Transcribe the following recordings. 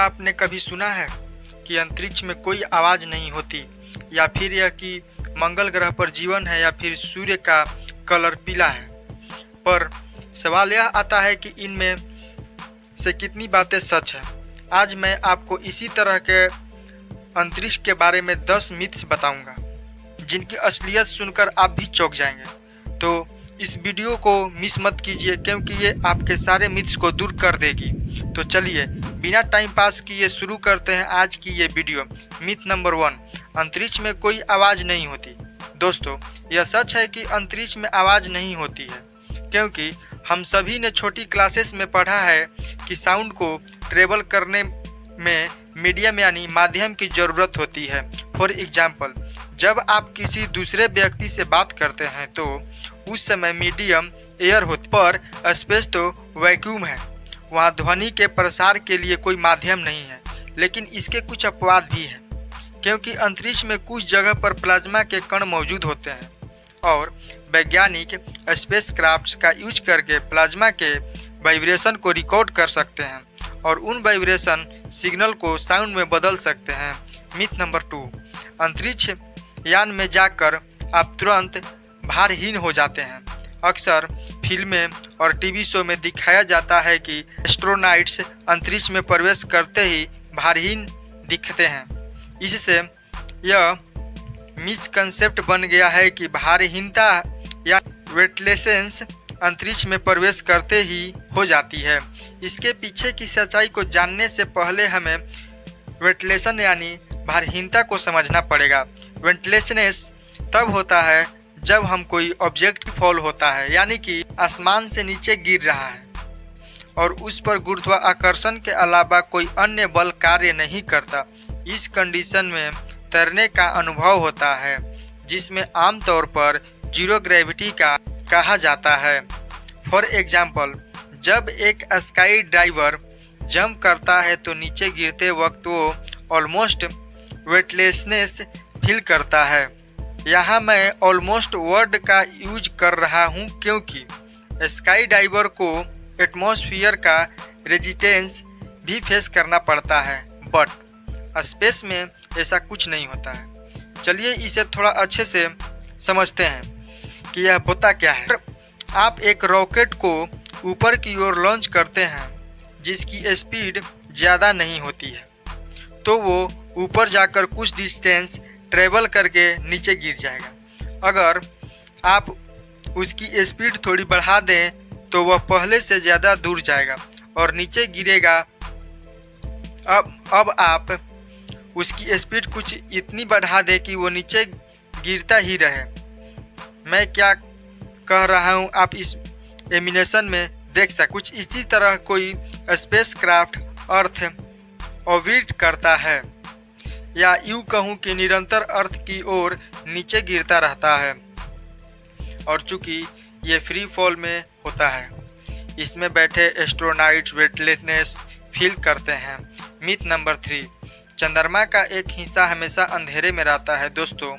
क्या आपने कभी सुना है कि अंतरिक्ष में कोई आवाज़ नहीं होती, या फिर यह कि मंगल ग्रह पर जीवन है, या फिर सूर्य का कलर पीला है? पर सवाल यह आता है कि इनमें से कितनी बातें सच है। आज मैं आपको इसी तरह के अंतरिक्ष के बारे में 10 मिथ्स बताऊंगा, जिनकी असलियत सुनकर आप भी चौंक जाएंगे। तो इस वीडियो को मिस मत कीजिए, क्योंकि ये आपके सारे मिथ्स को दूर कर देगी। तो चलिए बिना टाइम पास किए शुरू करते हैं आज की ये वीडियो। मिथ नंबर 1, अंतरिक्ष में कोई आवाज़ नहीं होती। दोस्तों, यह सच है कि अंतरिक्ष में आवाज़ नहीं होती है, क्योंकि हम सभी ने छोटी क्लासेस में पढ़ा है कि साउंड को ट्रेवल करने में मीडियम यानी माध्यम की ज़रूरत होती है। फॉर एग्जाम्पल, जब आप किसी दूसरे व्यक्ति से बात करते हैं तो उस समय मीडियम एयर होती, पर स्पेस तो वैक्यूम है, वहाँ ध्वनि के प्रसार के लिए कोई माध्यम नहीं है। लेकिन इसके कुछ अपवाद भी हैं, क्योंकि अंतरिक्ष में कुछ जगह पर प्लाज्मा के कण मौजूद होते हैं और वैज्ञानिक स्पेसक्राफ्ट्स का यूज करके प्लाज्मा के वाइब्रेशन को रिकॉर्ड कर सकते हैं और उन वाइब्रेशन सिग्नल को साउंड में बदल सकते हैं। मिथ नंबर 2, अंतरिक्ष यान में जाकर आप तुरंत भारहीन हो जाते हैं। अक्सर फिल्में और टीवी शो में दिखाया जाता है कि एस्ट्रोनॉट्स अंतरिक्ष में प्रवेश करते ही भारहीन दिखते हैं। इससे यह मिसकंसेप्ट बन गया है कि भारहीनता या वेटलेसेंस अंतरिक्ष में प्रवेश करते ही हो जाती है। इसके पीछे की सच्चाई को जानने से पहले हमें वेटलेसन यानी भारहीनता को समझना पड़ेगा। वेटलेसनेस तब होता है जब हम कोई ऑब्जेक्ट फॉल होता है, यानी कि आसमान से नीचे गिर रहा है और उस पर गुरुत्वाकर्षण के अलावा कोई अन्य बल कार्य नहीं करता। इस कंडीशन में तैरने का अनुभव होता है, जिसमें आमतौर पर जीरो ग्रेविटी का कहा जाता है। फॉर एग्जाम्पल, जब एक स्काई डाइवर जंप करता है तो नीचे गिरते वक्त वो ऑलमोस्ट वेटलेसनेस फील करता है। यहाँ मैं ऑलमोस्ट वर्ड का यूज कर रहा हूँ, क्योंकि स्काई डाइवर को एटमॉस्फेयर का रेजिस्टेंस भी फेस करना पड़ता है, बट स्पेस में ऐसा कुछ नहीं होता है। चलिए इसे थोड़ा अच्छे से समझते हैं कि यह होता क्या है। आप एक रॉकेट को ऊपर की ओर लॉन्च करते हैं, जिसकी स्पीड ज़्यादा नहीं होती है, तो वो ऊपर जाकर कुछ डिस्टेंस ट्रेवल करके नीचे गिर जाएगा। अगर आप उसकी स्पीड थोड़ी बढ़ा दें तो वह पहले से ज़्यादा दूर जाएगा और नीचे गिरेगा। अब आप उसकी स्पीड कुछ इतनी बढ़ा दें कि वो नीचे गिरता ही रहे। मैं क्या कह रहा हूँ आप इस एनिमेशन में देख सकते। कुछ इसी तरह कोई स्पेसक्राफ्ट अर्थ ऑर्बिट करता है, या यूँ कहूँ कि निरंतर अर्थ की ओर नीचे गिरता रहता है, और चूँकि ये फ्री फॉल में होता है, इसमें बैठे एस्ट्रोनॉट्स वेटलेसनेस फील करते हैं। मिथ नंबर 3, चंद्रमा का एक हिस्सा हमेशा अंधेरे में रहता है। दोस्तों,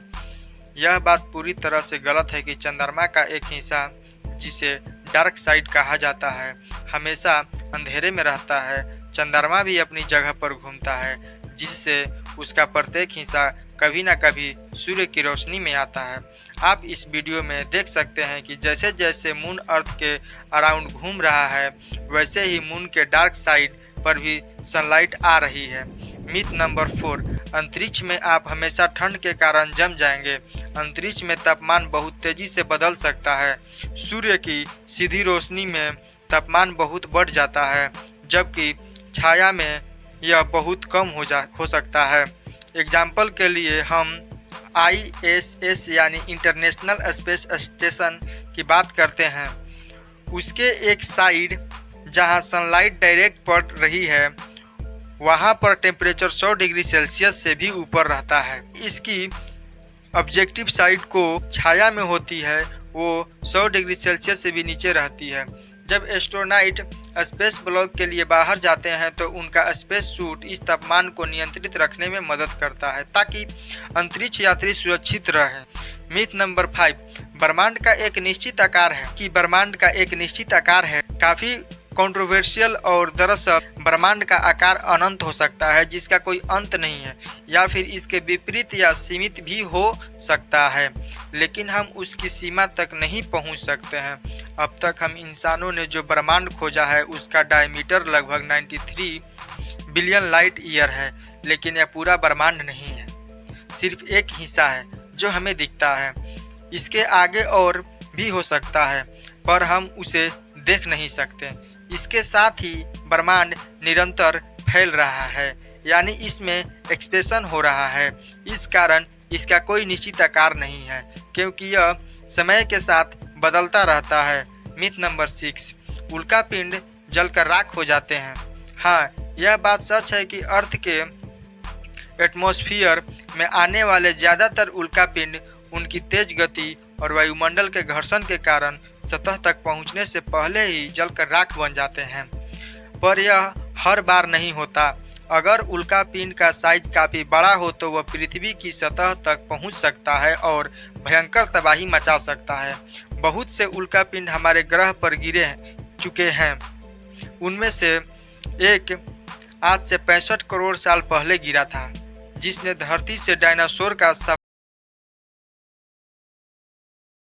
यह बात पूरी तरह से गलत है कि चंद्रमा का एक हिस्सा, जिसे डार्क साइड कहा जाता है, हमेशा अंधेरे में रहता है। चंद्रमा भी अपनी जगह पर घूमता है, जिससे उसका प्रत्येक हिस्सा कभी ना कभी सूर्य की रोशनी में आता है। आप इस वीडियो में देख सकते हैं कि जैसे जैसे मून अर्थ के अराउंड घूम रहा है, वैसे ही मून के डार्क साइड पर भी सनलाइट आ रही है। मिथ नंबर 4, अंतरिक्ष में आप हमेशा ठंड के कारण जम जाएंगे। अंतरिक्ष में तापमान बहुत तेज़ी से बदल सकता है। सूर्य की सीधी रोशनी में तापमान बहुत बढ़ जाता है, जबकि छाया में यह बहुत कम हो सकता है। एग्जाम्पल के लिए हम ISS यानी इंटरनेशनल स्पेस स्टेशन की बात करते हैं। उसके एक साइड जहां सनलाइट डायरेक्ट पड़ रही है, वहां पर टेम्परेचर 100 डिग्री सेल्सियस से भी ऊपर रहता है। इसकी ऑब्जेक्टिव साइड को छाया में होती है, वो 100 डिग्री सेल्सियस से भी नीचे रहती है। जब एस्ट्रोनॉट स्पेस ब्लॉक के लिए बाहर जाते हैं तो उनका स्पेस सूट इस तापमान को नियंत्रित रखने में मदद करता है, ताकि अंतरिक्ष यात्री सुरक्षित रहें। मिथ नंबर 5, ब्रह्मांड का एक निश्चित आकार है काफ़ी कंट्रोवर्शियल और दरअसल ब्रह्मांड का आकार अनंत हो सकता है जिसका कोई अंत नहीं है, या फिर इसके विपरीत या सीमित भी हो सकता है, लेकिन हम उसकी सीमा तक नहीं पहुंच सकते हैं। अब तक हम इंसानों ने जो ब्रह्मांड खोजा है उसका डायमीटर लगभग 93 बिलियन लाइट ईयर है, लेकिन यह पूरा ब्रह्मांड नहीं है, सिर्फ एक हिस्सा है जो हमें दिखता है। इसके आगे और भी हो सकता है पर हम उसे देख नहीं सकते। इसके साथ ही ब्रह्मांड निरंतर फैल रहा है, यानी इसमें एक्सपेंशन हो रहा है। इस कारण इसका कोई निश्चित आकार नहीं है क्योंकि यह समय के साथ बदलता रहता है। मिथ नंबर 6, उल्कापिंड जलकर राख हो जाते हैं। हाँ, यह बात सच है कि अर्थ के एटमॉस्फेयर में आने वाले ज़्यादातर उल्कापिंड उनकी तेज गति और वायुमंडल के घर्षण के कारण सतह तक पहुंचने से पहले ही जलकर राख बन जाते हैं, पर यह हर बार नहीं होता। अगर उल्कापिंड का साइज काफ़ी बड़ा हो तो वह पृथ्वी की सतह तक पहुंच सकता है और भयंकर तबाही मचा सकता है। बहुत से उल्कापिंड हमारे ग्रह पर गिरे चुके हैं। उनमें से एक आज से 65 करोड़ साल पहले गिरा था, जिसने धरती से डायनासोर का